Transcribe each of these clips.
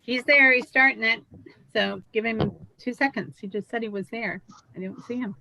He's there. He's starting it. So give him 2 seconds. He just said he was there. I didn't see him.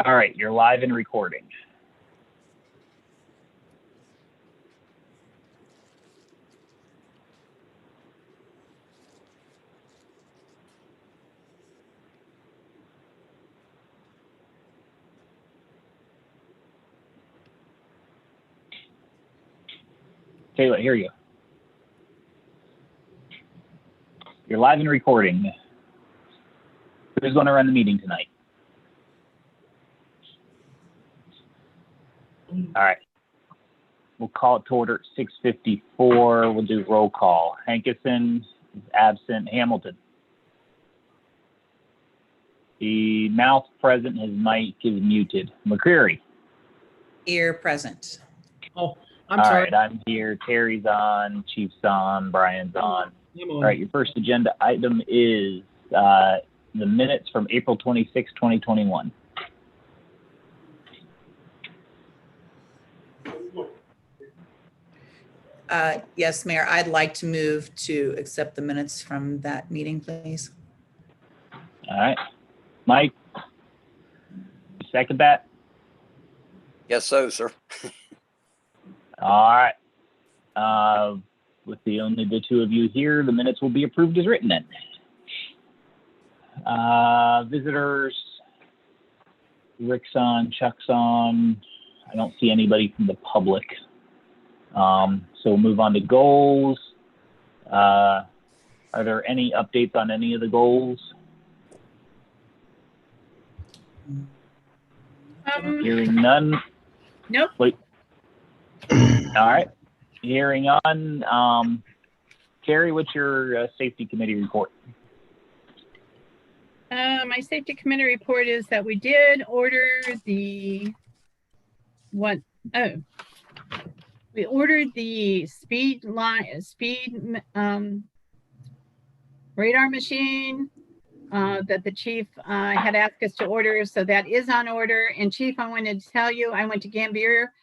All right, you're live and recording. Taylor, hear you. You're live and recording. Who's going to run the meeting tonight? All right. We'll call it to order at 6:54. We'll do roll call. Hankerson is absent. Hamilton. The mouse present, his mic is muted. McCreary. Here, present. Oh, I'm All sorry. right, I'm here. Terry's on. Chief's on. Brian's on. I'm on. All right, your first agenda item is the minutes from April 26, 2021. Yes, Mayor, I'd like to move to accept the minutes from that meeting, please. All right. Mike, second that? Yes, so, sir. All right. With only the two of you here, the minutes will be approved as written then. Visitors, Rick's on, Chuck's on. I don't see anybody from the public. So we'll move on to goals. Are there any updates on any of the goals? Hearing none. Nope. Wait. All right. Hearing on. Carrie, what's your safety committee report? My safety committee report is that we did order the we ordered the speed radar machine that the chief had asked us to order. So that is on order. And Chief, I wanted to tell you, I went to Gambier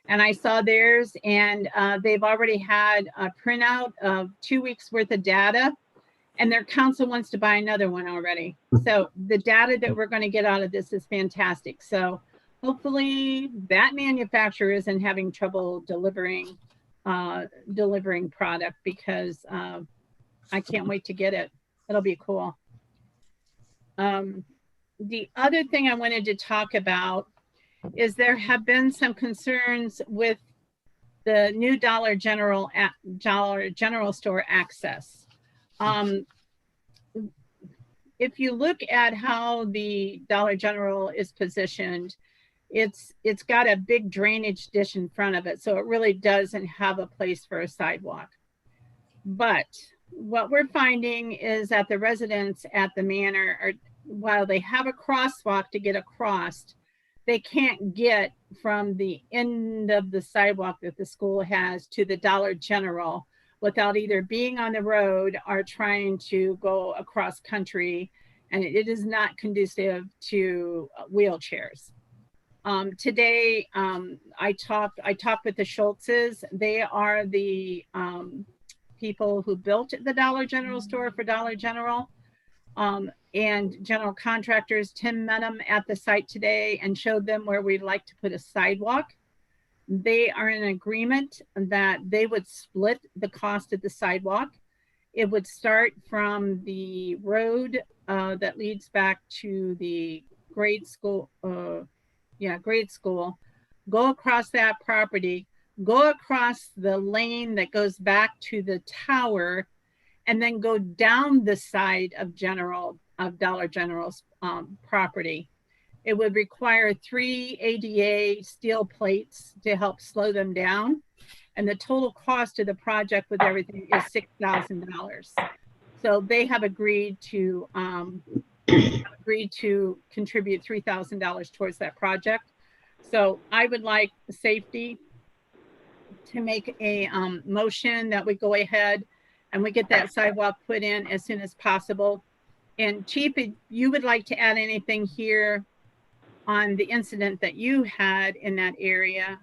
and I saw theirs, and they've already had a printout of 2 weeks worth of data, and their council wants to buy another one already. So the data that we're going to get out of this is fantastic. So hopefully that manufacturer isn't having trouble delivering product, because I can't wait to get it. It'll be cool. The other thing I wanted to talk about is there have been some concerns with the new Dollar General store access. If you look at how the Dollar General is positioned, it's got a big drainage dish in front of it, so it really doesn't have a place for a sidewalk. But what we're finding is that the residents at the manor are, while they have a crosswalk to get across, they can't get from the end of the sidewalk that the school has to the Dollar General without either being on the road or trying to go across country. and it is not conducive to wheelchairs. Today, I talked with the Schultzes. They are the people who built the Dollar General store for Dollar General, and general contractors. Tim met them at the site today and showed them where we'd like to put a sidewalk. They are in agreement that they would split the cost of the sidewalk. It would start from the road that leads back to the grade school, grade school, go across that property, go across the lane that goes back to the tower, and then go down the side of Dollar General's property. It would require 3 ADA steel plates to help slow them down. And the total cost of the project with everything is $6,000. So they have agreed to contribute $3,000 towards that project. So I would like safety to make a motion that we go ahead and we get that sidewalk put in as soon as possible. And Chief, if you would like to add anything here on the incident that you had in that area,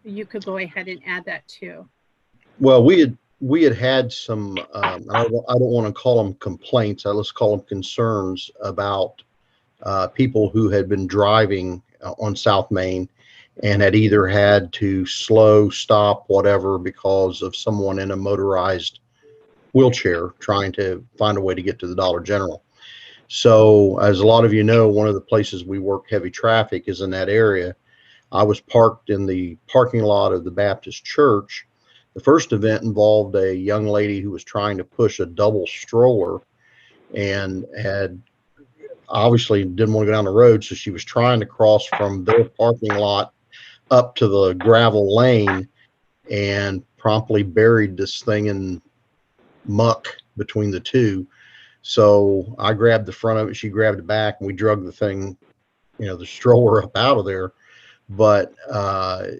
you could go ahead and add that too. Well, we had some, I don't want to call them complaints. Let's call them concerns about people who had been driving on South Main and had either had to slow, stop, whatever, because of someone in a motorized wheelchair trying to find a way to get to the Dollar General. So as a lot of you know, one of the places we work heavy traffic is in that area. I was parked in the parking lot of the Baptist church. The first event involved a young lady who was trying to push a double stroller and had obviously didn't want to go down the road. So she was trying to cross from their parking lot up to the gravel lane and promptly buried this thing in muck between the two. So I grabbed the front of it, she grabbed the back, and we drug the thing, the stroller up out of there. But a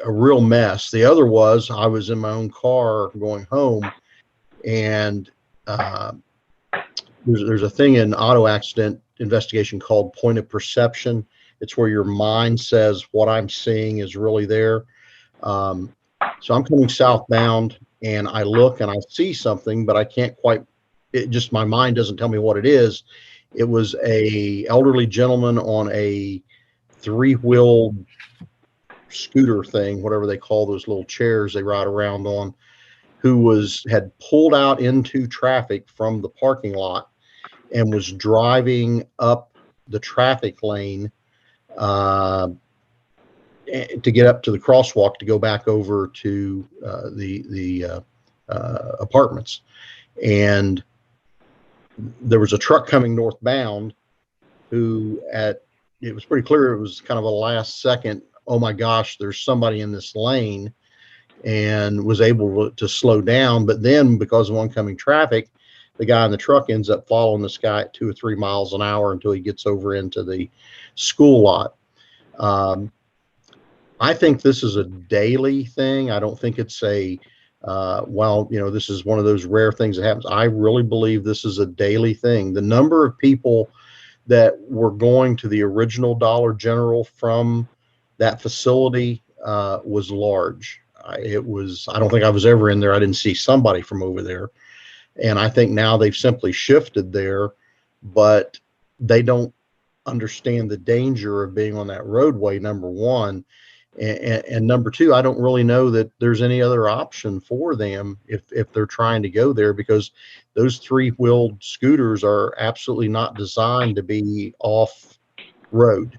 real mess. The other was I was in my own car going home, and there's a thing in auto accident investigation called point of perception. It's where your mind says what I'm seeing is really there. So I'm coming southbound, and I look and I see something, but I can't quite. My mind doesn't tell me what it is. It was a elderly gentleman on a 3-wheeled scooter thing, whatever they call those little chairs they ride around on, who had pulled out into traffic from the parking lot and was driving up the traffic lane to get up to the crosswalk to go back over to the apartments. And there was a truck coming northbound who it was pretty clear it was kind of a last second, oh my gosh, there's somebody in this lane, and was able to slow down. But then because of oncoming traffic, the guy in the truck ends up following this guy at 2 or 3 miles an hour until he gets over into the school lot. I think this is a daily thing. I don't think it's this is one of those rare things that happens. I really believe this is a daily thing. The number of people that were going to the original Dollar General from that facility was large. I don't think I was ever in there. I didn't see somebody from over there. And I think now they've simply shifted there, but they don't understand the danger of being on that roadway, number one. And number two, I don't really know that there's any other option for them if they're trying to go there, because those 3-wheeled scooters are absolutely not designed to be off road.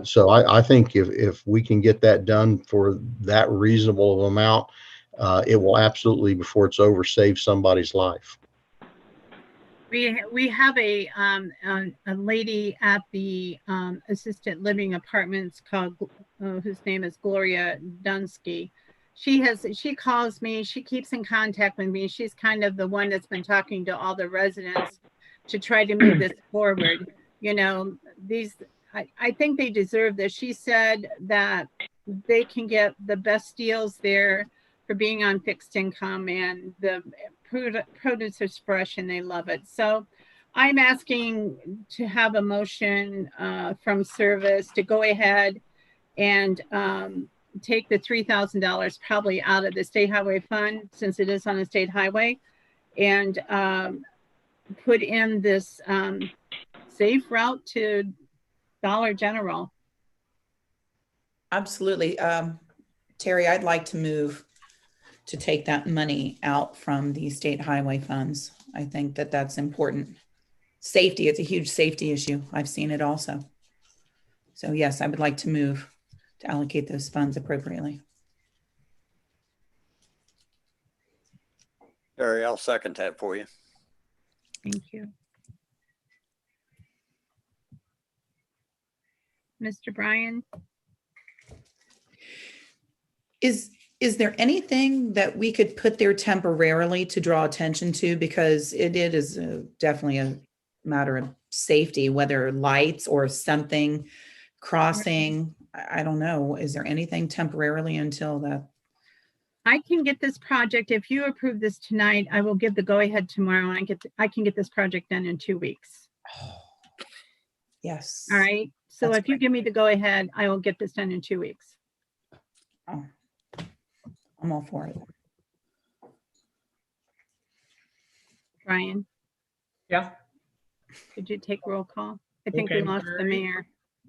So I think if we can get that done for that reasonable of amount, it will absolutely, before it's over, save somebody's life. We have a lady at the assisted living apartments called whose name is Gloria Dunsky. She calls me. She keeps in contact with me. She's kind of the one that's been talking to all the residents to try to move this forward. I think they deserve this. She said that they can get the best deals there for being on fixed income, and the produce is fresh and they love it. So I'm asking to have a motion from service to go ahead and take the $3,000 probably out of the state highway fund, since it is on a state highway, and put in this safe route to Dollar General. Absolutely. Terry, I'd like to move to take that money out from the state highway funds. I think that that's important. Safety, it's a huge safety issue. I've seen it also. So yes, I would like to move to allocate those funds appropriately. Terry, I'll second that for you. Thank you. Mr. Bryan? Is there anything that we could put there temporarily to draw attention to? Because it is definitely a matter of safety, whether lights or something crossing. I don't know. Is there anything temporarily until that? I can get this project, if you approve this tonight, I will give the go-ahead tomorrow, and I can get this project done in 2 weeks. Yes. All right. So That's if you great. give me the go-ahead, I will get this done in 2 weeks. Oh, I'm all for it. Brian, Yeah, could you take roll call? I think we Okay, lost the McCrary. mayor.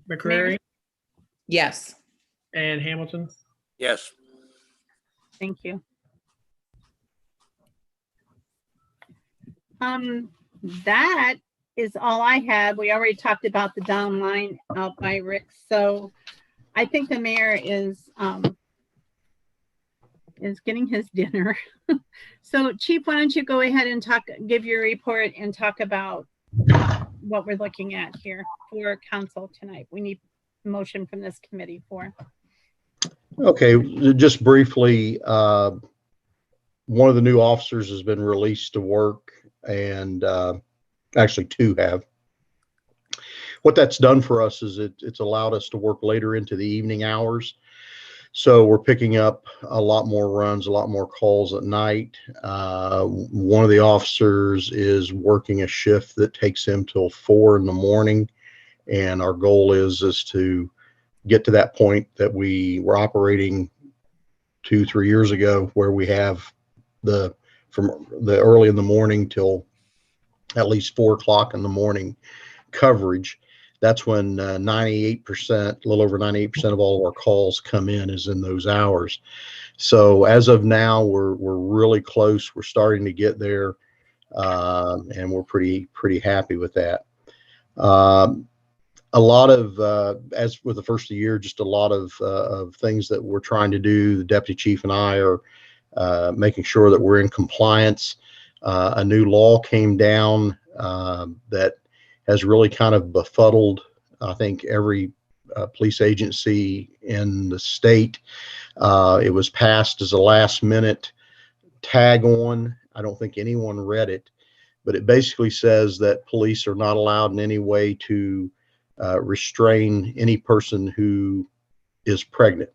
McCrary Yes. and Hamilton. Yes. Thank you. That is all I had. We already talked about the down line out by Rick. So I think the mayor is getting his dinner. So Chief, why don't you go ahead and give your report and talk about what we're looking at here for council tonight. We need a motion from this committee for. Okay, just briefly, one of the new officers has been released to work, and actually two have. What that's done for us is it's allowed us to work later into the evening hours. So we're picking up a lot more runs, a lot more calls at night. One of the officers is working a shift that takes him till 4 a.m. And our goal is to get to that point that we were operating 2-3 years ago, where we have from the early in the morning till at least 4 o'clock in the morning coverage. That's when 98%, a little over 98% of all of our calls come in is in those hours. So as of now, we're really close. We're starting to get there, and we're pretty happy with that. A lot of, as with the first of the year, just a lot of things that we're trying to do. The deputy chief and I are making sure that we're in compliance. A new law came down that has really kind of befuddled, I think, every police agency in the state. It was passed as a last minute tag on. I don't think anyone read it, but it basically says that police are not allowed in any way to restrain any person who is pregnant.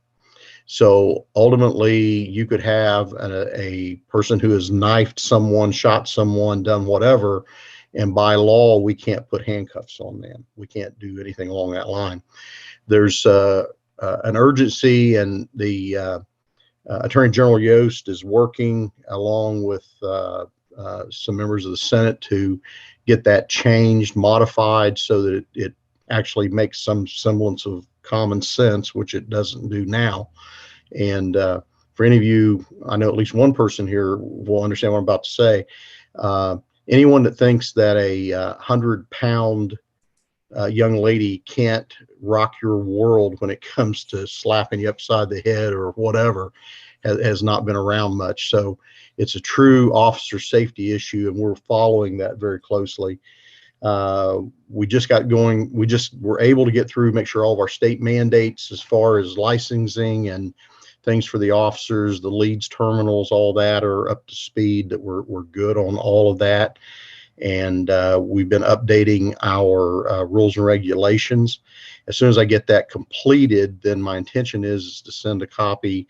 So ultimately, you could have a person who has knifed someone, shot someone, done whatever, and by law, we can't put handcuffs on them. We can't do anything along that line. There's an urgency, and the Attorney General Yost is working along with some members of the Senate to get that changed, modified, so that it actually makes some semblance of common sense, which it doesn't do now. And for any of you, I know at least one person here will understand what I'm about to say. Anyone that thinks that a 100-pound young lady can't rock your world when it comes to slapping you upside the head or whatever has not been around much. So it's a true officer safety issue, and we're following that very closely. We just got going. We just were able to get through, make sure all of our state mandates as far as licensing and things for the officers, the leads terminals, all that are up to speed, that we're good on all of that. And we've been updating our rules and regulations. As soon as I get that completed, then my intention is to send a copy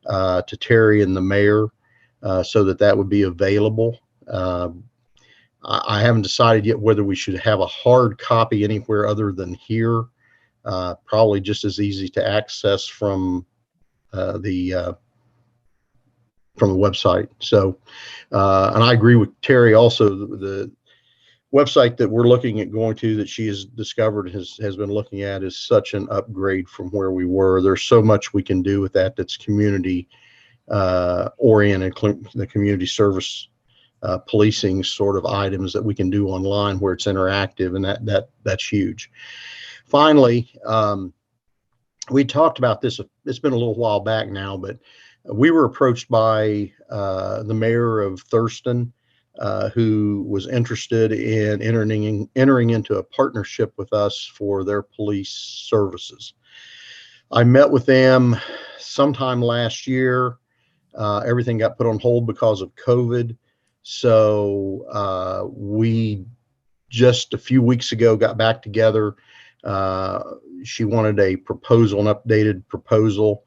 to Terry and the mayor so that would be available. I haven't decided yet whether we should have a hard copy anywhere other than here. Probably just as easy to access from the website. So, and I agree with Terry also, the website that we're looking at going to, that she has discovered, has been looking at, is such an upgrade from where we were. There's so much we can do with that that's community oriented, the community service policing sort of items that we can do online where it's interactive, and that's huge. Finally, we talked about this. It's been a little while back now, but we were approached by the mayor of Thurston, who was interested in entering into a partnership with us for their police services. I met with them sometime last year. Everything got put on hold because of COVID. So we just a few weeks ago got back together. She wanted a proposal, an updated proposal,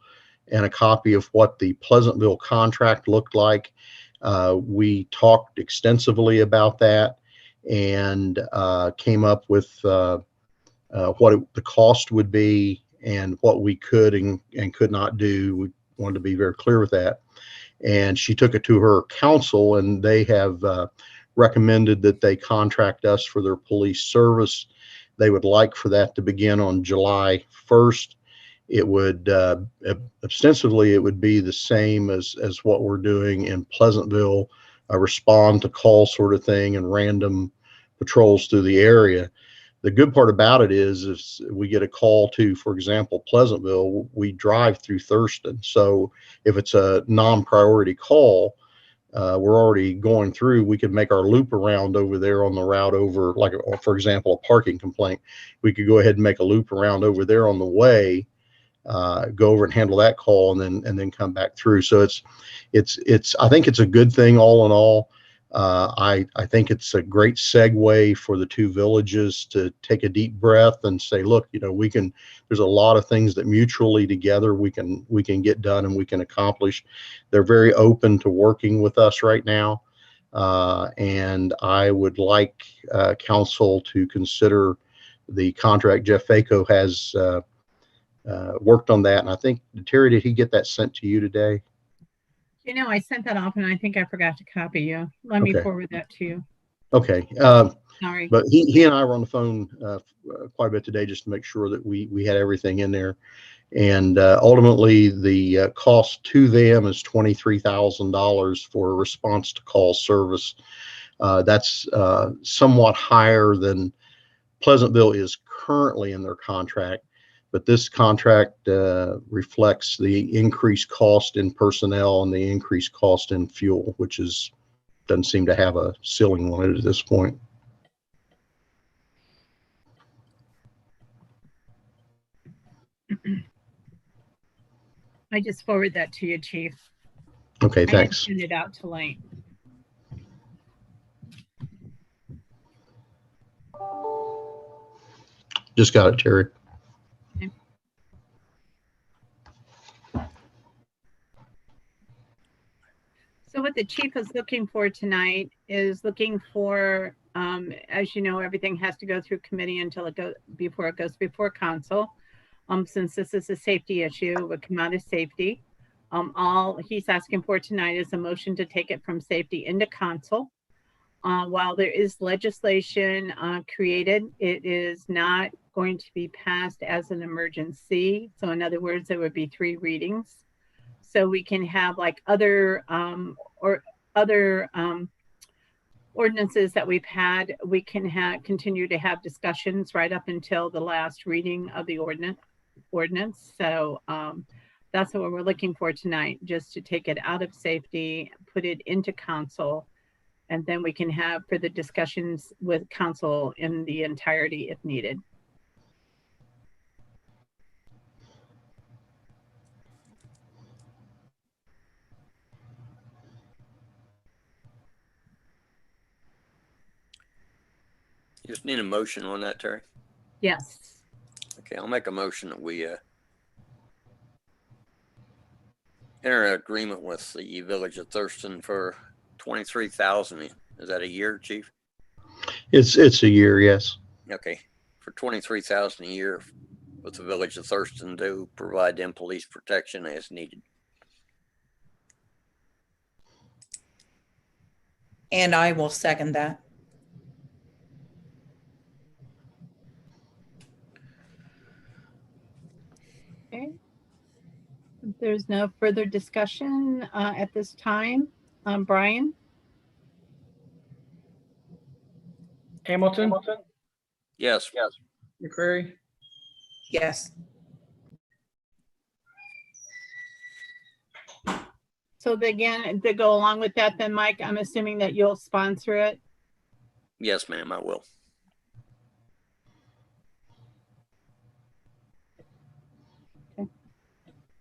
and a copy of what the Pleasantville contract looked like. We talked extensively about that and came up with what the cost would be and what we could and could not do. We wanted to be very clear with that. And she took it to her council, and they have recommended that they contract us for their police service. They would like for that to begin on July 1st. It would ostensibly, it would be the same as what we're doing in Pleasantville, a respond to call sort of thing and random patrols through the area. The good part about it is if we get a call to, for example, Pleasantville, we drive through Thurston. So if it's a non-priority call, we're already going through, we could make our loop around over there on the route over, like, for example, a parking complaint. We could go ahead and make a loop around over there on the way, go over and handle that call, and then come back through. So it's I think it's a good thing all in all. I think it's a great segue for the two villages to take a deep breath and say, look, there's a lot of things that mutually together we can get done and we can accomplish. They're very open to working with us right now. And I would like council to consider the contract. Jeff Faco has worked on that. And I think, Terry, did he get that sent to you today? I sent that off and I think I forgot to copy you. Let me Okay. forward that to you. Okay. Sorry. But he and I were on the phone quite a bit today just to make sure that we had everything in there. And ultimately, the cost to them is $23,000 for a response to call service. That's somewhat higher than Pleasantville is currently in their contract. But this contract reflects the increased cost in personnel and the increased cost in fuel, which doesn't seem to have a ceiling on it at this point. I just forwarded that to you, Chief. Okay, I didn't thanks. send it out till late. Just got it, Terry. So what the chief is looking for tonight is looking for, as you know, everything has to go through committee until it goes before council. Since this is a safety issue, it would come out of safety. All he's asking for tonight is a motion to take it from safety into council. While there is legislation created, it is not going to be passed as an emergency. So in other words, there would be 3 readings. So we can have like other ordinances that we've had. We can continue to have discussions right up until the last reading of the ordinance. So that's what we're looking for tonight, just to take it out of safety, put it into council, and then we can have further discussions with council in the entirety if needed. You just need a motion on that, Terry? Yes. Okay, I'll make a motion that we enter an agreement with the Village of Thurston for $23,000. Is that a year, Chief? It's a year, yes. Okay, for 23,000 a year with the village of Thurston to provide them police protection as needed. And I will second that. Okay. If there's no further discussion at this time. Brian, Hamilton, Yes. McCreary, Yes. so again, to go along with that then, Mike, I'm assuming that you'll sponsor it. Yes, ma'am, I will.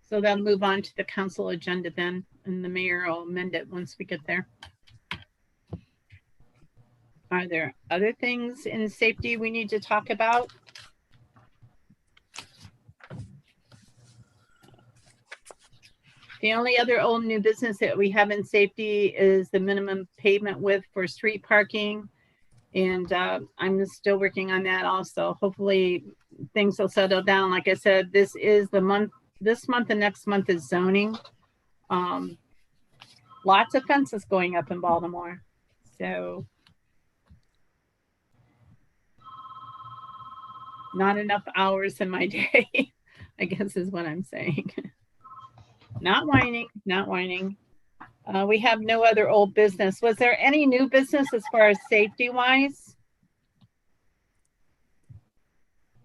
So that'll move on to the council agenda then, and the mayor will amend it once we get there. Are there other things in safety we need to talk about? The only other old new business that we have in safety is the minimum pavement width for street parking. And I'm still working on that also. Hopefully things will settle down. Like I said, this is the month, this month and next month is zoning. Lots of fences going up in Baltimore. So not enough hours in my day, I guess is what I'm saying. Not whining, not whining. We have no other old business. Was there any new business as far as safety wise?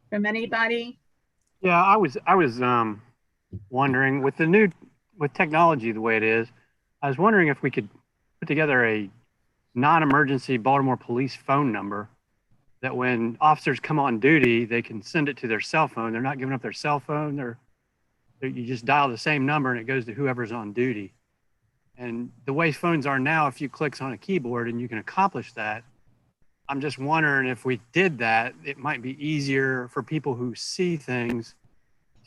From anybody? Yeah, I was wondering with technology the way it is, I was wondering if we could put together a non-emergency Baltimore police phone number that when officers come on duty, they can send it to their cell phone. They're not giving up their cell phone. You just dial the same number and it goes to whoever's on duty. And the way phones are now, a few clicks on a keyboard and you can accomplish that. I'm just wondering if we did that, it might be easier for people who see things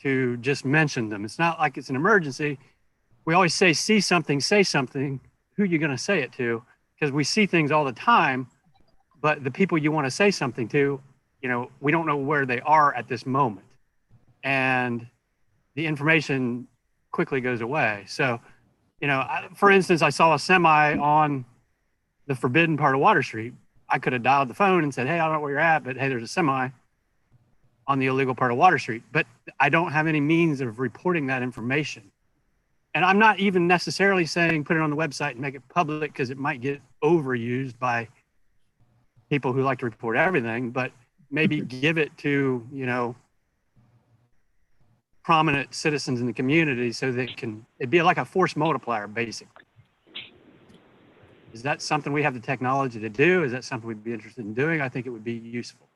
to just mention them. It's not like it's an emergency. We always say, see something, say something. Who are you going to say it to? Because we see things all the time, but the people you want to say something to, we don't know where they are at this moment. And the information quickly goes away. So, for instance, I saw a semi on the forbidden part of Water Street. I could have dialed the phone and said, hey, I don't know where you're at, but hey, there's a semi on the illegal part of Water Street. But I don't have any means of reporting that information. And I'm not even necessarily saying put it on the website and make it public because it might get overused by people who like to report everything, but maybe give it to, prominent citizens in the community so it'd be like a force multiplier, basically. Is that something we have the technology to do? Is that something we'd be interested in doing? I think it would be useful.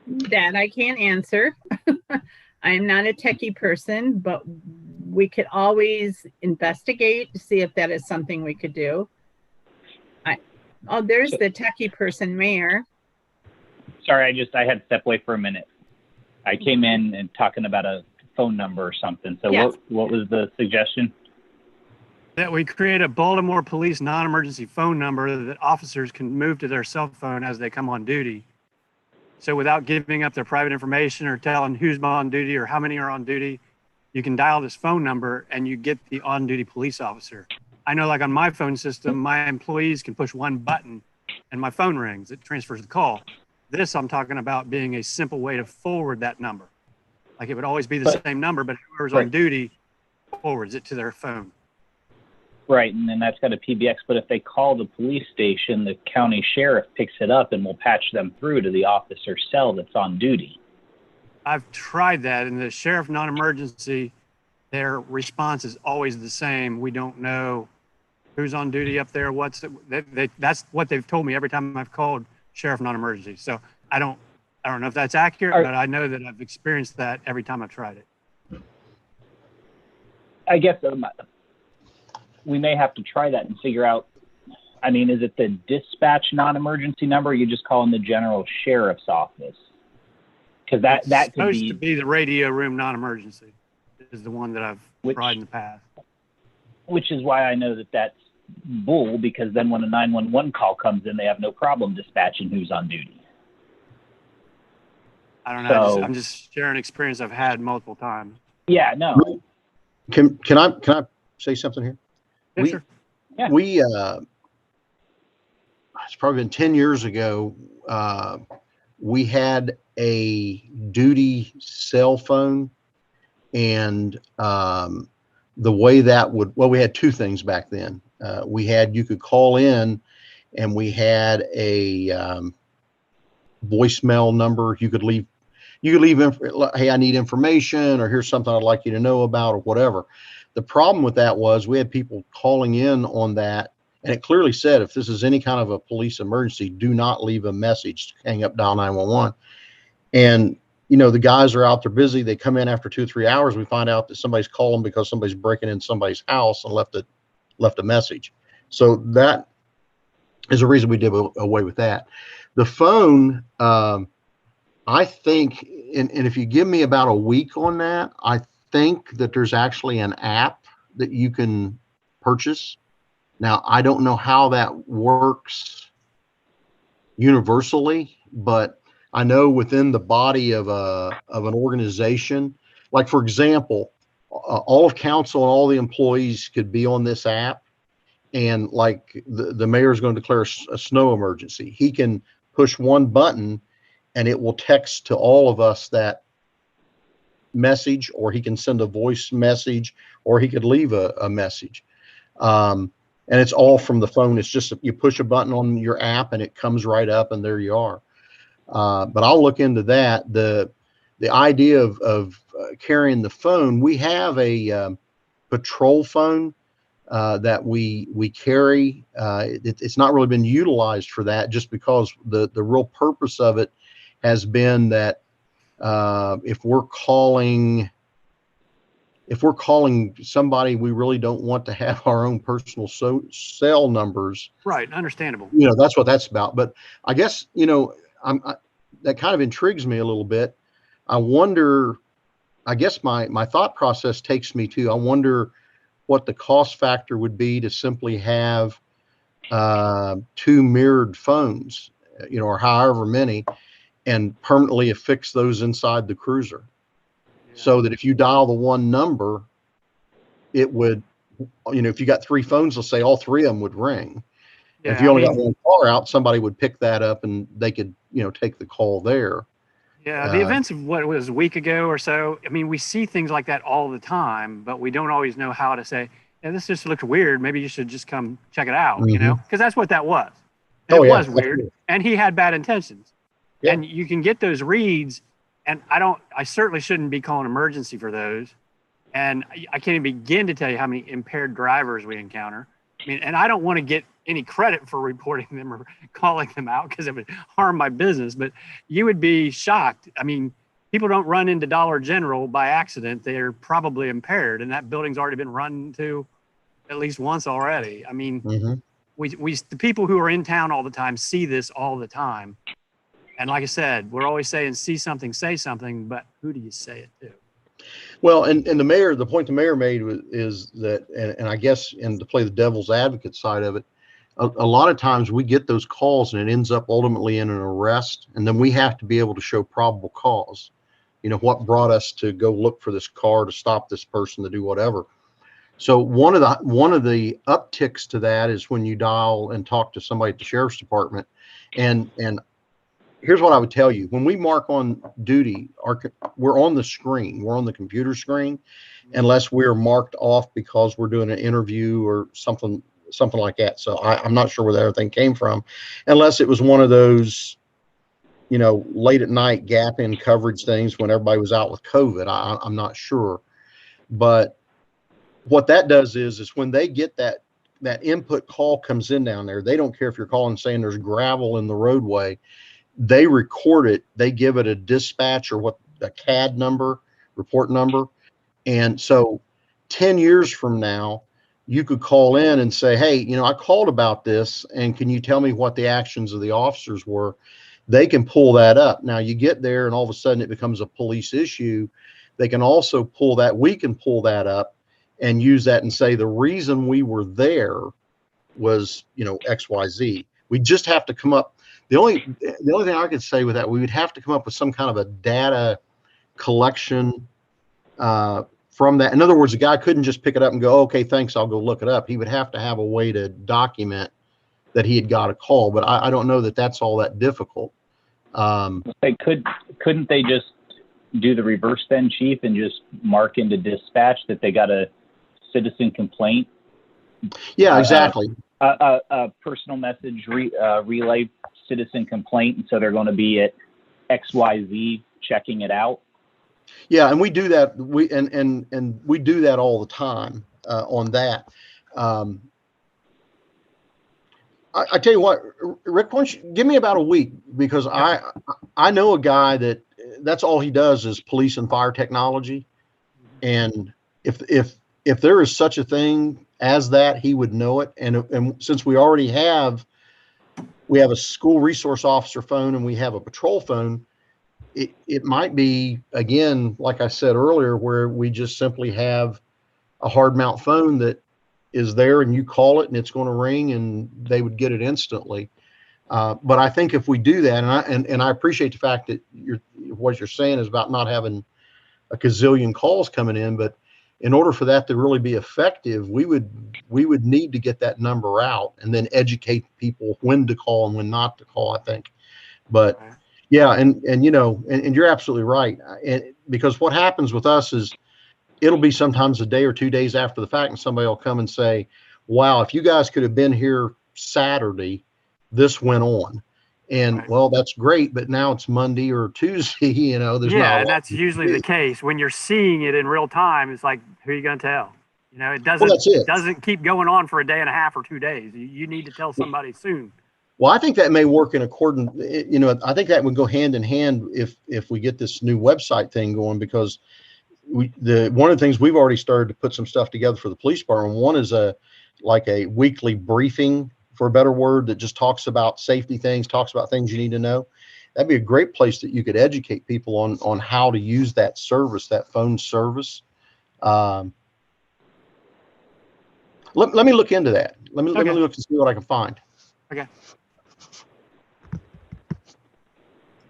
That I can't answer. I am not a techie person, but we could always investigate to see if that is something we could do. There's the techie person, Mayor. Sorry, I had to step away for a minute. I came in and talking about a phone number or something. So Yes. what was the suggestion? That we create a Baltimore police non-emergency phone number that officers can move to their cell phone as they come on duty. So without giving up their private information or telling who's on duty or how many are on duty, you can dial this phone number and you get the on-duty police officer. I know, like on my phone system, my employees can push one button and my phone rings. It transfers the call. This I'm talking about being a simple way to forward that number. Like it would always be the same number, but whoever's on duty forwards it to their phone. Right, and then that's got a PBX. But if they call the police station, the county sheriff picks it up and will patch them through to the officer's cell that's on duty. I've tried that, and the sheriff non-emergency, their response is always the same. We don't know who's on duty up there. That's what they've told me every time I've called sheriff non-emergency. So I don't know if that's accurate, but I know that I've experienced that every time I've tried it. I guess we may have to try that and figure out. I mean, is it the dispatch non-emergency number? Or are you just calling the general sheriff's office? Because that could supposed to be the radio room non-emergency is the one that I've tried in the past. which is why I know that that's bull, because then when a 911 call comes in, they have no problem dispatching who's on duty. I don't know. So- I'm just sharing experience I've had multiple times. Yeah, no. Can I say something here? Yeah, We- sure. Yeah. It's probably been 10 years ago. We had a duty cell phone, and the way that we had two things back then. You could call in, and we had a voicemail number. You could leave, hey, I need information, or here's something I'd like you to know about, or whatever. The problem with that was we had people calling in on that, and it clearly said, if this is any kind of a police emergency, do not leave a message, hang up, dial 911. And, the guys are out there busy. They come in after 2 or 3 hours. We find out that somebody's calling because somebody's breaking in somebody's house and left a message. So that is a reason we did away with that. The phone, I think, and if you give me about a week on that, I think that there's actually an app that you can purchase. Now, I don't know how that works universally, but I know within the body of an organization, like for example, all of council and all the employees could be on this app, and like the mayor is going to declare a snow emergency. He can push one button and it will text to all of us that message, or he can send a voice message, or he could leave a message. And it's all from the phone. It's just, you push a button on your app and it comes right up, and there you are. But I'll look into that. The idea of carrying the phone, we have a patrol phone that we carry. It's not really been utilized for that, just because the real purpose of it has been that if we're calling somebody, we really don't want to have our own personal cell numbers. Right. Understandable. That's what that's about. But I guess, that kind of intrigues me a little bit. I wonder, I guess my thought process takes me to, I wonder what the cost factor would be to simply have 2 mirrored phones, or however many, and permanently affix those inside the cruiser. So that if you dial the one number, it would, if you got 3 phones, let's say all 3 of them would ring. Yeah, If you only got one car out, somebody would pick that up and they could, take the call there. Yeah, the events of what was a week ago or so, I mean, we see things like that all the time, but we don't always know how to say, yeah, this just looks weird. Maybe you should just come check it out, because that's what that was. And it was weird, absolutely. and he had bad intentions. Yeah. And you can get those reads, and I certainly shouldn't be calling emergency for those. And I can't even begin to tell you how many impaired drivers we encounter. I mean, and I don't want to get any credit for reporting them or calling them out, because it would harm my business, but you would be shocked. I mean, people don't run into Dollar General by accident. They're probably impaired, and that building's already been run to at least once already. I mean, the people who are in town all the time see this all the time. And like I said, we're always saying, see something, say something, but who do you say it to? Well, and the point the mayor made is that, and I guess, and to play the devil's advocate side of it, a lot of times we get those calls and it ends up ultimately in an arrest, and then we have to be able to show probable cause. What brought us to go look for this car, to stop this person, to do whatever. So one of the upticks to that is when you dial and talk to somebody at the sheriff's department, and here's what I would tell you. When we mark on duty, we're on the screen. We're on the computer screen, unless we're marked off because we're doing an interview or something like that. So I'm not sure where everything came from, unless it was one of those, late at night gap in coverage things when everybody was out with COVID. I'm not sure. But what that does is when they get that input call comes in down there, they don't care if you're calling saying there's gravel in the roadway. They record it, they give it a dispatch or a CAD number, report number. And so 10 years from now, you could call in and say, hey, I called about this, and can you tell me what the actions of the officers were? They can pull that up. Now you get there and all of a sudden it becomes a police issue. They can also pull that, we can pull that up and use that and say, the reason we were there was, XYZ. We just have to come up. The only thing I could say with that, we would have to come up with some kind of a data collection from that. In other words, the guy couldn't just pick it up and go, okay, thanks, I'll go look it up. He would have to have a way to document that he had got a call, but I don't know that that's all that difficult. Couldn't they just do the reverse then, Chief, and just mark into dispatch that they got a citizen complaint? Yeah, exactly. A personal message relay citizen complaint, and so they're going to be at XYZ checking it out. Yeah, and we do that. We do that all the time on that. I tell you what, Rick, why don't you give me about a week, because I know a guy that's all he does is police and fire technology, and if there is such a thing as that, he would know it. And since we already have a school resource officer phone and we have a patrol phone, it might be, again, like I said earlier, where we just simply have a hard mount phone that is there and you call it and it's going to ring and they would get it instantly. But I think if we do that, and I appreciate the fact that what you're saying is about not having a gazillion calls coming in, but in order for that to really be effective, we would need to get that number out and then educate people when to call and when not to call, I think. But yeah, and you're absolutely right. And because what happens with us is it'll be sometimes a day or 2 days after the fact, and somebody will come and say, wow, if you guys could have been here Saturday, this went on. And well, that's great, but now it's Monday or Tuesday, there's and that's usually the case. When you're seeing it in real time, it's like, who are you going to tell? It doesn't keep going on for a day and a half or 2 days. You need to tell somebody soon. Well, I think that may work in accordance. I think that would go hand in hand if we get this new website thing going, because one of the things we've already started to put some stuff together for the police department. One is a weekly briefing, for a better word, that just talks about safety things, talks about things you need to know. That'd be a great place that you could educate people on how to use that service, that phone service. Let me look into that. Let me look and see what I can find. Okay.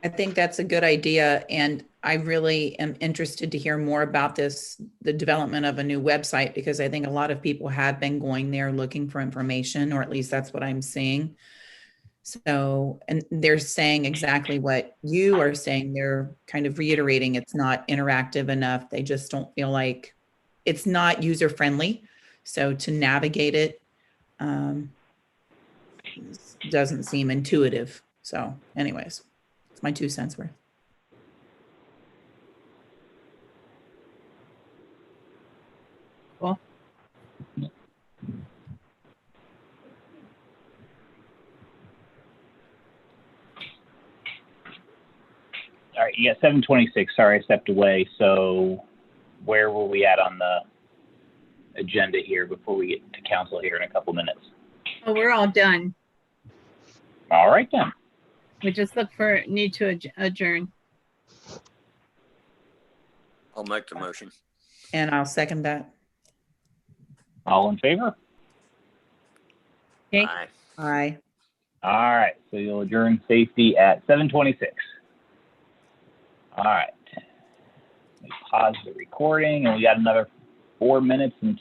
I think that's a good idea. And I really am interested to hear more about the development of a new website, because I think a lot of people have been going there looking for information, or at least that's what I'm seeing. So, and they're saying exactly what you are saying. They're kind of reiterating it's not interactive enough. They just don't feel like it's not user friendly. So to navigate it doesn't seem intuitive. So anyways, it's my 2 cents worth. Cool. All right, yeah, 7:26. Sorry, I stepped away. So where were we at on the agenda here before we get to council here in a couple minutes? Oh, we're all done. All right, then. We just need to adjourn. I'll make the motion. And I'll second that. All in favor? Okay. Aye. Aye. All right, so you'll adjourn safety at 7:26. All right. Let me pause the recording, and we got another 4 minutes until